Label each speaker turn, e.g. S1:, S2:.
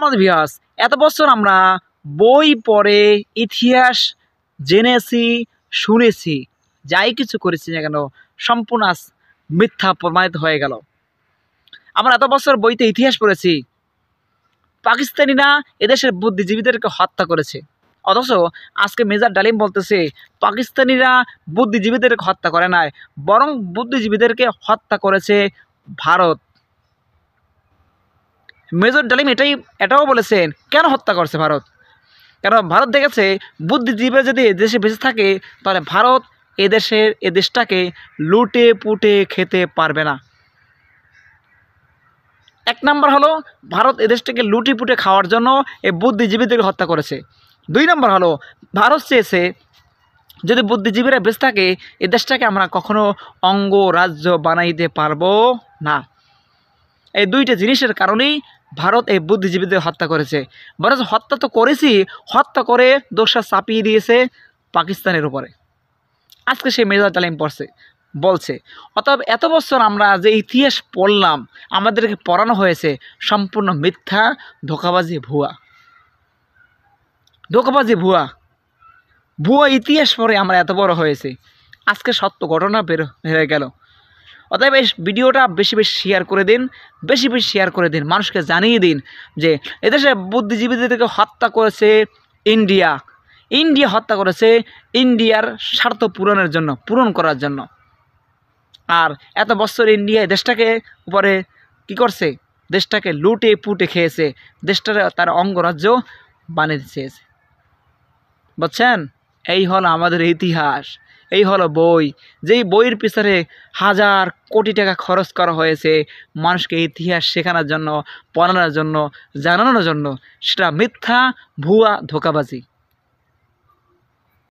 S1: সম্মানিত ভিউয়ার্স, এত বছর আমরা বই পড়ে ইতিহাস জেনেছি, শুনেছি, যাই কিছু করেছি না কেন সম্পূর্ণ আজ মিথ্যা প্রমাণিত হয়ে গেল। আমরা এত বছর বইতে ইতিহাস পড়েছি পাকিস্তানিরা এদেশের বুদ্ধিজীবীদেরকে হত্যা করেছে, অথচ আজকে মেজর ডালিম বলতেছে পাকিস্তানিরা বুদ্ধিজীবীদেরকে হত্যা করে নাই, বরং বুদ্ধিজীবীদেরকে হত্যা করেছে ভারত। মেজর ডালিম এটাও বলেছেন কেন হত্যা করছে ভারত, কারণ ভারত দেখেছে বুদ্ধিজীবী যদি দেশে বেঁচে থাকে তাহলে ভারত এ দেশটাকে লুটে পুটে খেতে পারবে না। এক নম্বর হলো ভারত এদেশটাকে লুটে পুটে খাওয়ার জন্য এই বুদ্ধিজীবীদেরকে হত্যা করেছে। দুই নম্বর হলো ভারত চেয়েছে যদি বুদ্ধিজীবীরা বেঁচে থাকে এ দেশটাকে আমরা কখনো অঙ্গরাজ্য বানাইতে পারবো না। এই দুইটা জিনিসের কারণেই ভারত এই বুদ্ধিজীবীদের হত্যা করেছে। ভারত হত্যা তো করেছি, হত্যা করে দোষটা চাপিয়ে দিয়েছে পাকিস্তানের উপরে। আজকে সেই মেজর ডালিম বলছে অতএব এত বছর আমরা যে ইতিহাস পড়লাম, আমাদেরকে পড়ানো হয়েছে সম্পূর্ণ মিথ্যা, ধোঁকাবাজি, ভুয়া ইতিহাস পড়ে আমরা এত বড় হয়েছে। আজকে সত্য ঘটনা বের হয়ে গেল। অতএব এই ভিডিওটা বেশি বেশি শেয়ার করে দিন, শেয়ার করে দিন, মানুষকে জানিয়ে দিন যে এদেশে বুদ্ধিজীবীদেরকে হত্যা করেছে ইন্ডিয়া হত্যা করেছে ইন্ডিয়ার স্বার্থ পূরণ করার জন্য। আর এত বছর ইন্ডিয়া দেশটাকে উপরে কি করছে, দেশটাকে লুটে পুটে খেয়েছে, দেশটার তার অঙ্গরাজ্য বানিয়ে চেয়েছে। বুঝছেন, এই হলো আমাদের ইতিহাস, এই হলো বই, যেই বইয়ের পিছনে হাজার কোটি টাকা খরচ করা হয়েছে মানুষকে ইতিহাস শেখানোর জন্য, পড়ানোর জন্য, জানানোর জন্য, সেটা মিথ্যা, ভুয়া, ধোঁকাবাজি।